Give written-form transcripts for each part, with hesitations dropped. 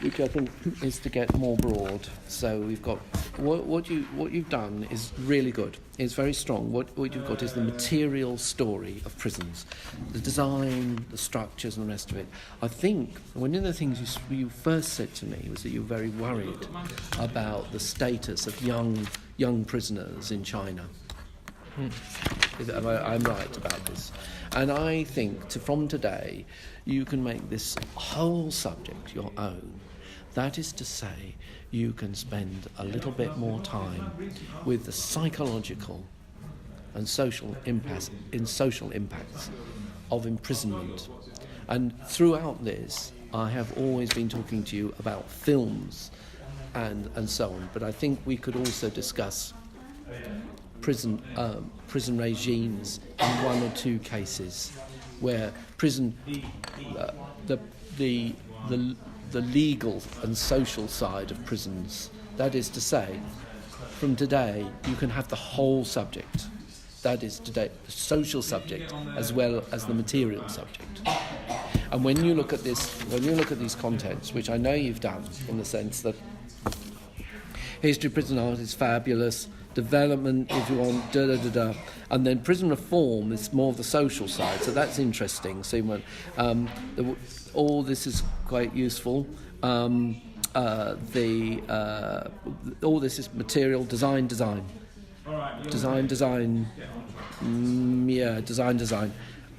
which I think is to get more broad. So we've got what you've done is really good. It's very strong. What you've got is the material story of prisons, the design, the structures, and the rest of it. I think one of the things you first said to me was that you were very worried about the status of young prisoners in China. I'm right about this. And I think from today, you can make this whole subject your own. That is to say, you can spend a little bit more time with the psychological and social impacts of imprisonment. And throughout this, I have always been talking to you about films and so on. But I think we could also discuss prison regimes in one or two cases where the legal and social side of prisons, that is to say, from today you can have the whole subject, that is today the social subject as well as the material subject. And when you look at these contents, which I know you've done in the sense that history of prison art is fabulous, development, if you want, and then prison reform is more of the social side, so that's interesting. So you want, all this is quite useful. All this is material design,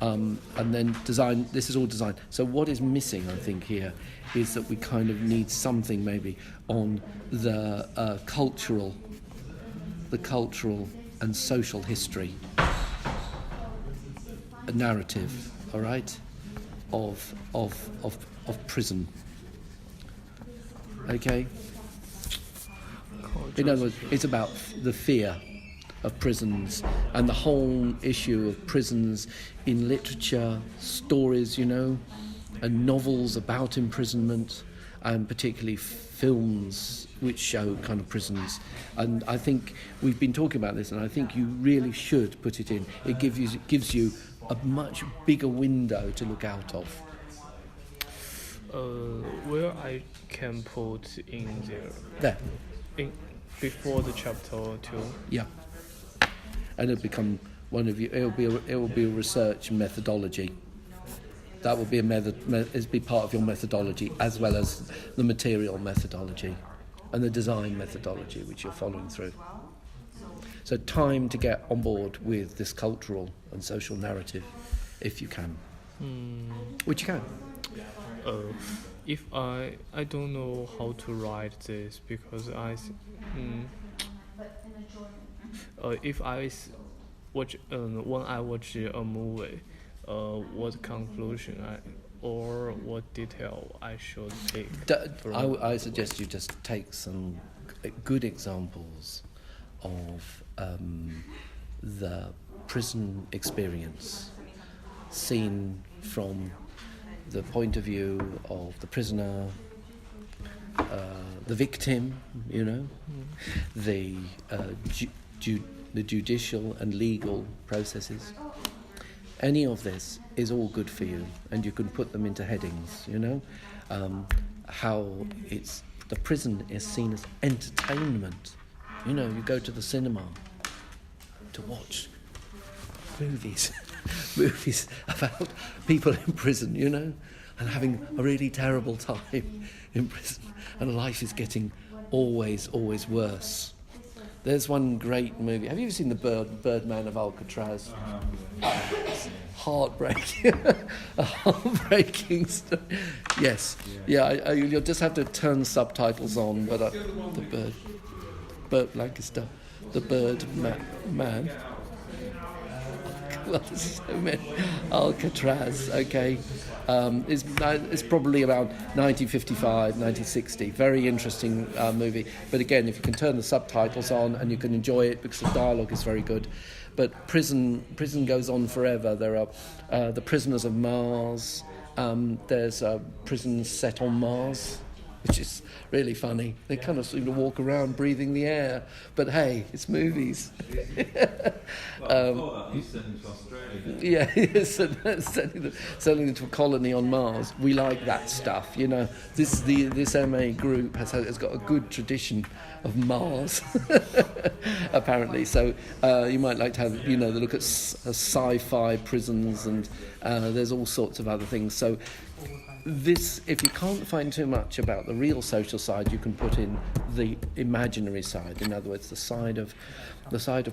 and then design. This is all design. So what is missing, I think, here is that we kind of need something maybe on the cultural and social history, a narrative, all right, of prison. Okay. In other words, it's about the fear of prisons and the whole issue of prisons in literature, stories, and novels about imprisonment, and particularly films which show kind of prisons. And I think we've been talking about this, and I think you really should put it in. It gives you a much bigger window to look out of. Where I can put in there, before the chapter 2. Yeah, and it'll become one of you. It will be a research methodology. That will be be part of your methodology, as well as the material methodology and the design methodology which you're following through. So time to get on board with this cultural and social narrative, if you can. Which you can. If I don't know how to write this, because if I watch when I watch a movie, what conclusion or what detail I should take? I suggest you just take some good examples of the prison experience seen from the point of view of the prisoner, the victim, the judicial and legal processes. Any of this is all good for you, and you can put them into headings, how the prison is seen as entertainment. You go to the cinema to watch movies about people in prison, and having a really terrible time in prison, and life is getting always worse. There's one great movie. Have you ever seen the Birdman of Alcatraz? It's heartbreaking. A heartbreaking story. Yes. Yeah, you'll just have to turn the subtitles on, but the Burt Lancaster, the Birdman. Well, there's so many. Alcatraz, okay. It's probably around 1955, 1960. Very interesting movie. But again, if you can turn the subtitles on and you can enjoy it because the dialogue is very good. But prison goes on forever. There are the prisoners of Mars. There's a prison set on Mars. which is really funny. They kind of seem to walk around breathing the air, but hey, it's movies. He's sent to Australia. Yeah, sending them to a colony on Mars. We like that stuff, you know. This MA group has got a good tradition of Mars, apparently. So you might like to have, you know, the look at sci-fi prisons, and there's all sorts of other things. So this, if you can't find too much about the real social side, you can put in the imaginary side. In other words, the side of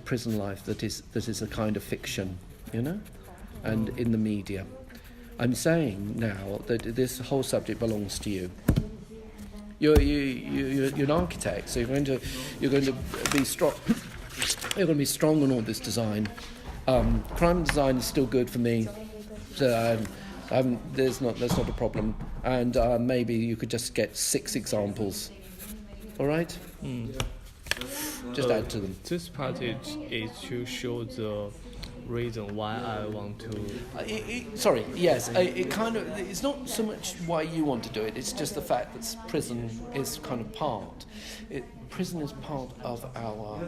prison life that is a kind of fiction, you know, and in the media. I'm saying now that this whole subject belongs to you. You're an architect, so you're going to be strong. You're going to be strong on all this design. Crime design is still good for me, so that's not a problem. And maybe you could just get 6 examples. All right? Just add to them. This part is to show the reason why I want to. Sorry. Yes. It's not so much why you want to do it. It's just the fact that prison is kind of part. Prison is part of our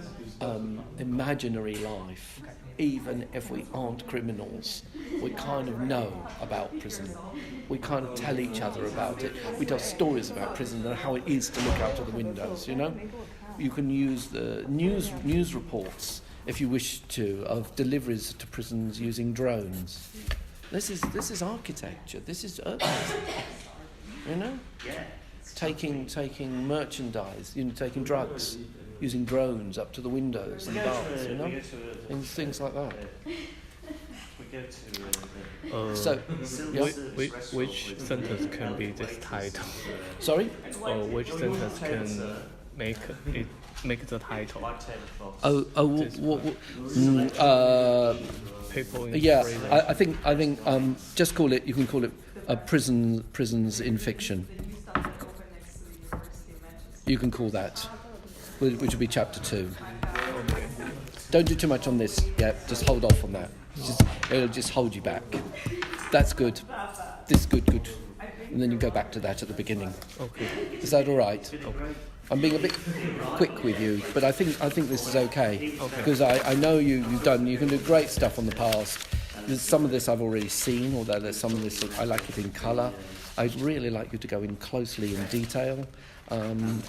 imaginary life. Even if we aren't criminals, we kind of know about prison. We kind of tell each other about it. We tell stories about prison and how it is to look out of the windows, you know? You can use the news reports, if you wish to, of deliveries to prisons using drones. This is architecture. This is urbanism, you know? Taking merchandise, you know, taking drugs, using drones up to the windows and bars, you know, things like that. So, yeah. Which sentence can be this title? Sorry? Which sentence can make the title? People in prison. I think just call it. You can call it prisons in fiction. You can call that, which will be chapter 2. Okay. Don't do too much on this yet. Just hold off on that. It'll just hold you back. That's good. This is good. And then you go back to that at the beginning. Okay. Is that all right? Okay. I'm being a bit quick with you, but I think this is okay. Because I know you can do great stuff on the past. There's some of this I've already seen, although there's some of this I like it in colour. I'd really like you to go in closely in detail. And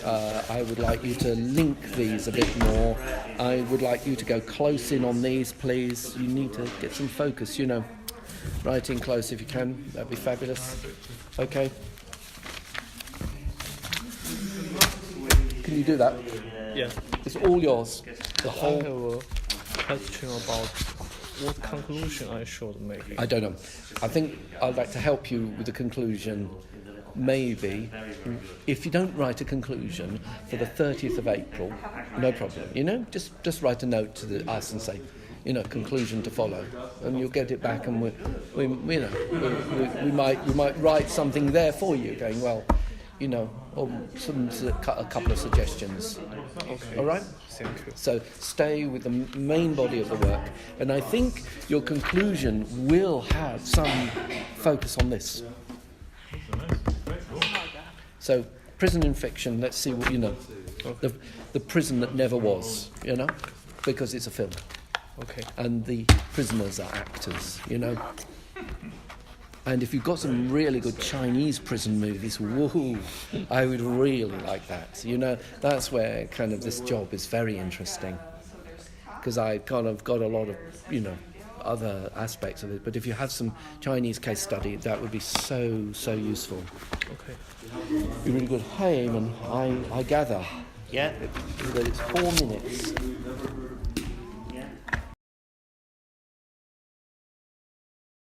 I would like you to link these a bit more. I would like you to go close in on these, please. You need to get some focus, you know. Right in close if you can. That'd be fabulous. Okay. Can you do that? Yeah. It's all yours. The I whole. have a question about what conclusion I should make. I don't know. I think I'd like to help you with the conclusion. Maybe, if you don't write a conclusion for the 30th of April, no problem. You know, just write a note to us and say, you know, conclusion to follow, and you'll get it back, and we might write something there for you, going, well, you know, or a couple of suggestions. Okay. All right. Thank you. So stay with the main body of the work, and I think your conclusion will have some focus on this. So, prison in fiction, let's see what, you know, the prison that never was, you know, because it's a film. Okay. And the prisoners are actors, you know. And if you've got some really good Chinese prison movies, woohoo, I would really like that. You know, that's where kind of this job is very interesting. Because I kind of got a lot of, you know, other aspects of it. But if you have some Chinese case study, that would be so useful. Okay. Be really good. Hey, Eamon, I gather Yeah. that it's 4 minutes